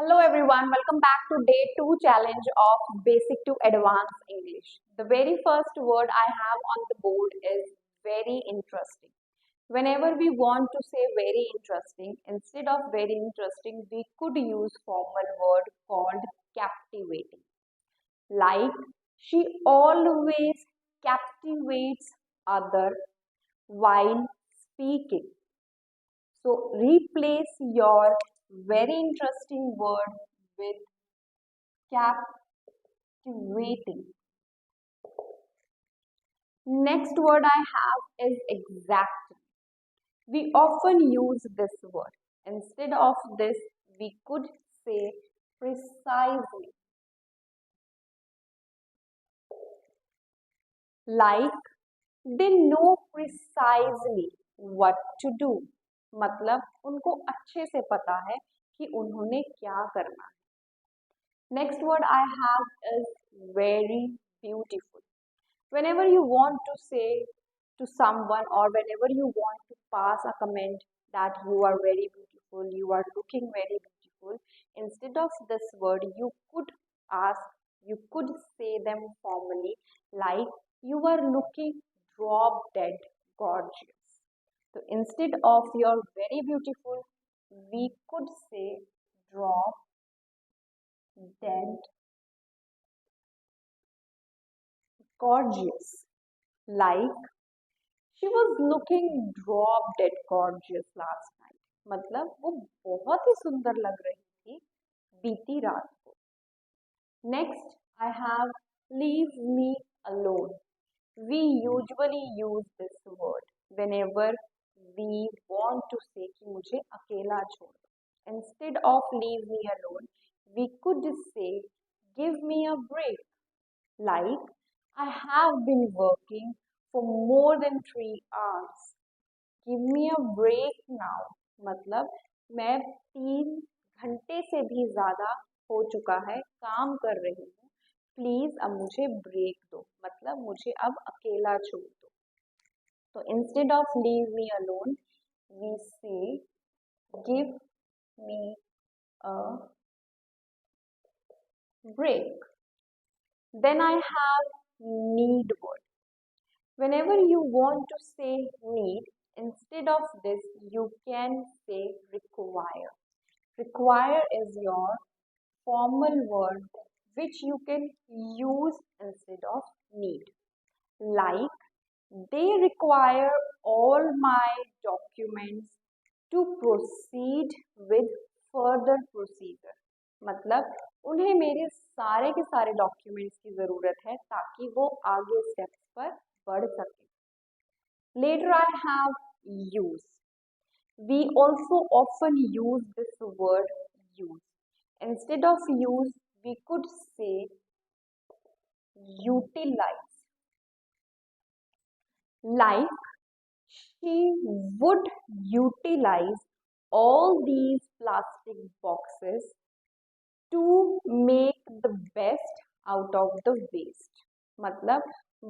Hello everyone, welcome back to day 2 challenge of basic to advanced English. The very first word I have on the board is very interesting. Whenever we want to say very interesting, instead of very interesting, we could use formal word called captivating. Like, she always captivates other while speaking. So replace your very interesting word with captivating. Next word I have is exactly. We often use this word. Instead of this, we could say precisely. Like, they know precisely what to do. मतलब उनको अच्छे से पता है कि उन्होंने क्या करना है. Next word I have is very beautiful. Whenever you want to say to someone or whenever you want to pass a comment that you are very beautiful, you are looking very beautiful, instead of this word, you could say them formally like you are looking drop dead gorgeous. So instead of you're very beautiful, we could say drop dead gorgeous. Like, she was looking drop dead gorgeous last night. मतलब वो बहुत ही सुंदर लग रही थी बीती रात को. Next, I have leave me alone. We usually use this word whenever we want to say कि मुझे अकेला छोड़ दो. Instead of leave me alone, we could say give me a break. Like, I have been working for more than 3 hours. Give me a break now. मतलब मैं 3 घंटे से भी ज़्यादा हो चुका है, काम कर रही हूँ. प्लीज़ अब मुझे ब्रेक दो. मतलब मुझे अब अकेला छोड़ दो. तो instead of leave me alone, we say give me a break. Then I have need word. Whenever you want to say need, instead of this, you can say require. Require is your formal word which you can use instead of need. Like, they require all my documents to proceed with further procedure. मतलब उन्हें मेरे सारे के सारे documents की ज़रूरत है ताकि वो आगे स्टेप्स पर बढ़ सके. Later I have use. We also often use this word use. Instead of use, we could say utilize. Like, she would utilize all these plastic boxes to make the best out of the waste. मतलब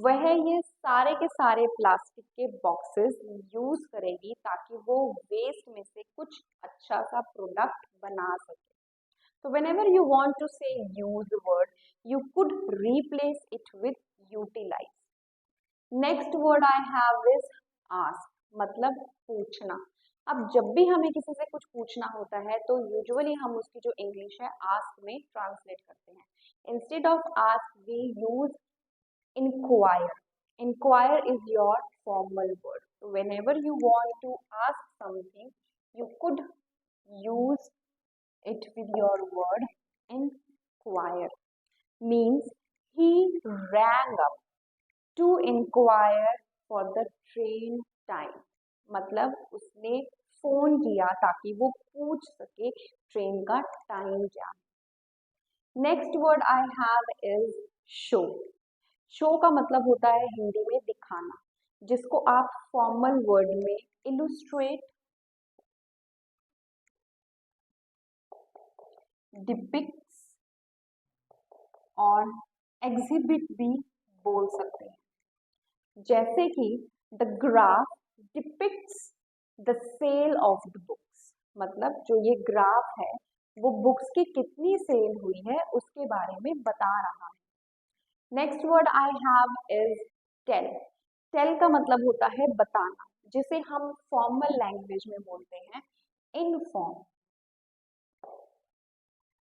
वह ये सारे के सारे plastic के boxes use करेगी ताकि वो वेस्ट में से कुछ अच्छा सा प्रोडक्ट बना सके. So whenever you want to say use word, you could replace it with utilize. Next word I have is ask. मतलब पूछना. अब जब भी हमें किसी से कुछ पूछना होता है तो यूजुअली हम उसकी जो इंग्लिश है आस्क में ट्रांसलेट करते हैं. Instead of ask we use inquire. Inquire is your formal word. So whenever you want to ask something, you could use it with your word inquire. Means he rang up to inquire for the train time. मतलब उसने phone किया ताकि वो पूछ सके train का time क्या है. Next word I have is show. Show का मतलब होता है हिंदी में दिखाना, जिसको आप फॉर्मल वर्ड में इलुस्ट्रेट, डिपिक्ट्स और एग्जिबिट भी बोल सकते हैं. जैसे कि the graph depicts the sale of the books. मतलब जो ये ग्राफ है वो बुक्स की कितनी सेल हुई है उसके बारे में बता रहा है। Next word I have is tell. Tell का मतलब होता है बताना, जिसे हम फॉर्मल लैंग्वेज में बोलते हैं inform.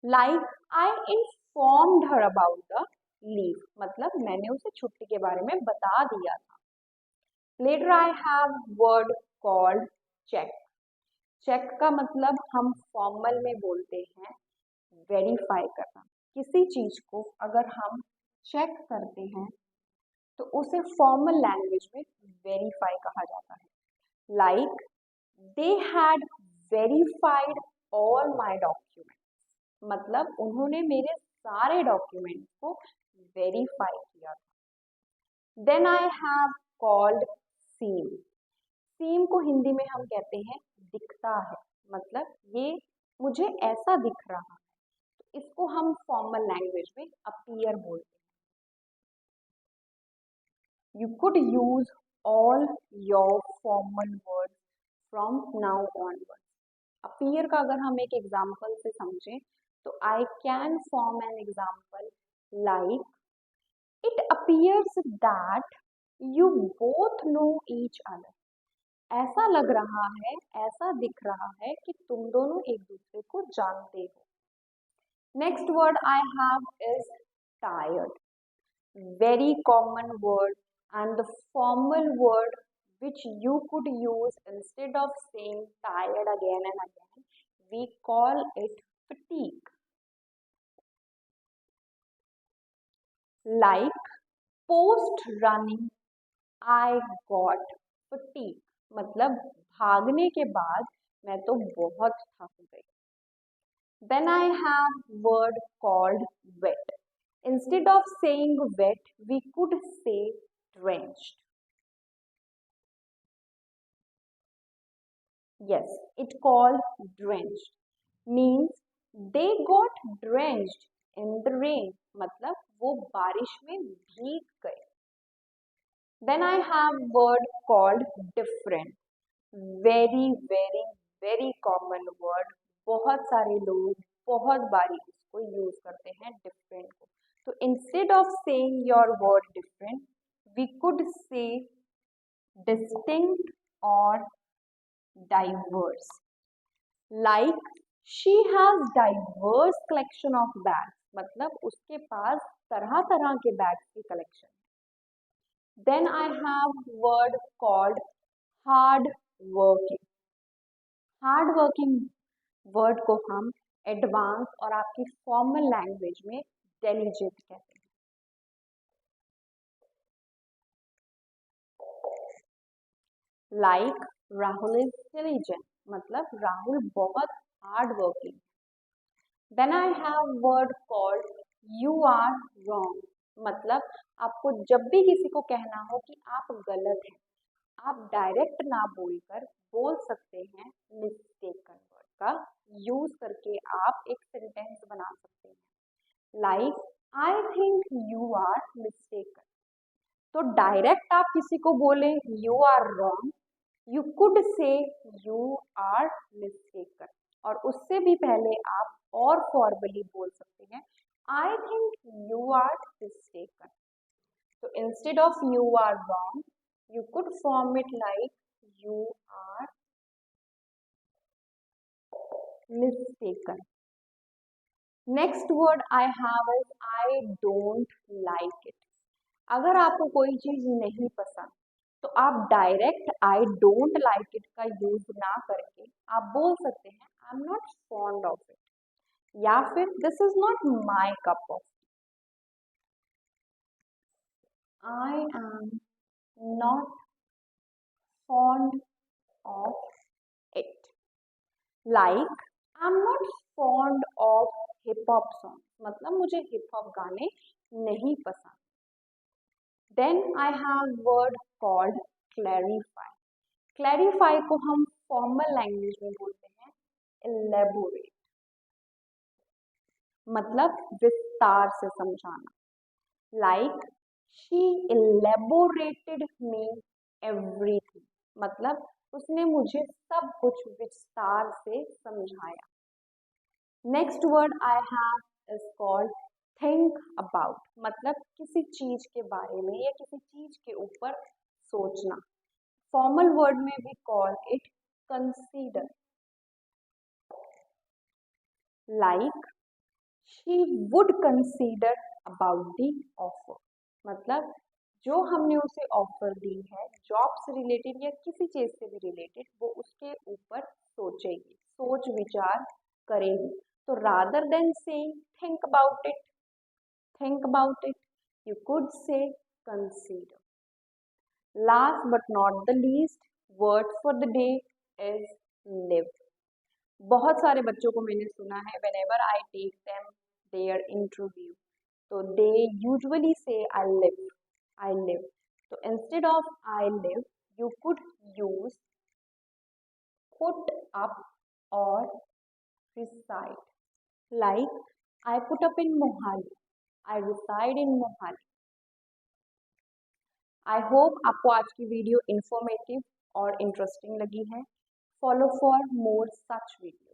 Like I informed her about the leave, मतलब मैंने उसे छुट्टी के बारे में बता दिया था। Later I have word called check. Check का मतलब हम फॉर्मल में बोलते हैं वेरीफाई करना। किसी चीज को अगर हम चेक करते हैं तो उसे फॉर्मल लैंग्वेज में वेरीफाई कहा जाता है। Like they had verified all my document, मतलब उन्होंने मेरे सारे डॉक्यूमेंट को वेरीफाई किया था। देन आई हैव कॉल्ड सीम। सीम को हिंदी में हम कहते हैं दिखता है, मतलब ये मुझे ऐसा दिख रहा है, तो इसको हम फॉर्मल लैंग्वेज में अपीयर बोलते हैं। You could use all your formal words from now onward. Appear का अगर हम एक एग्जाम्पल से समझें तो I can form an example like it appears that you both know each other. ऐसा लग रहा है, ऐसा दिख रहा है कि तुम दोनों एक दूसरे को जानते हो। Next word I have is tired. Very common word and the formal word which you could use instead of saying tired again and again. We call it fatigue. Like post running, I got fatigue. मतलब भागने के बाद मैं तो बहुत थक गई। Then I have word called wet. Instead of saying wet, we could say drenched. Yes, it called drenched means they got drenched in the rain. मतलब वो बारिश में भीग गए। Then I have word called different. Very very very common word. बहुत सारे लोग बहुत बारी इसको यूज करते हैं different को। तो instead of saying your word different, we could say distinct or diverse. Like she has diverse collection of bags, मतलब उसके पास तरह तरह के बैग्स की कलेक्शन है। Then I have word called hard working. Hard working word को हम advance और आपकी फॉर्मल लैंग्वेज में डेलीजेंट कहते हैं। लाइक राहुल इज डिलीजेंट, मतलब राहुल बहुत hard working. Then I have word called you are wrong, मतलब आपको जब भी किसी को कहना हो कि आप गलत हैं, आप डायरेक्ट ना बोलकर बोल सकते हैं मिस्टेकन वर्ड का यूज करके आप एक सेंटेंस बना सकते हैं। Like I think you are mistaken. तो डायरेक्ट आप किसी को बोले you are wrong, you could say you are mistaken, और उससे भी पहले आप और फॉर्मली बोल सकते हैं I think you are mistaken. तो instead of you are wrong, you could form it like you are mistaken. Next word I have is I don't like it. अगर आपको कोई चीज नहीं पसंद तो आप direct I don't like it का यूज ना करके आप बोल सकते हैं I am not fond of it, या फिर this is not my cup of, I am not fond of it. Like I am not fond of hip hop song, मतलब मुझे हिप हॉप गाने नहीं पसंद। Then I have word called clarify. Clarify को हम formal language में बोलते हैं इलेबोरेट, मतलब विस्तार से समझाना। Like she elaborated me everything, मतलब उसने मुझे सब कुछ विस्तार से समझाया। Next word I have is called think about, मतलब किसी चीज के बारे में या किसी चीज के ऊपर सोचना. फॉर्मल वर्ड में we call it consider. Like she would consider about the offer, मतलब जो हमने उसे ऑफर दी है जॉब से रिलेटेड या किसी चीज से भी रिलेटेड, वो उसके ऊपर सोचेगी, सोच विचार करेगी. तो rather than saying think about it, think about it, you could say consider. Last but not the least, word for the day is live. बहुत सारे बच्चों को मैंने सुना है whenever I take them their interview, तो they usually say I live, I live. So instead of I live, you could use put up or reside. Like I put up in Mohali, I reside in Mohali. I hope आपको आज की video informative और interesting लगी है. Follow for more such video.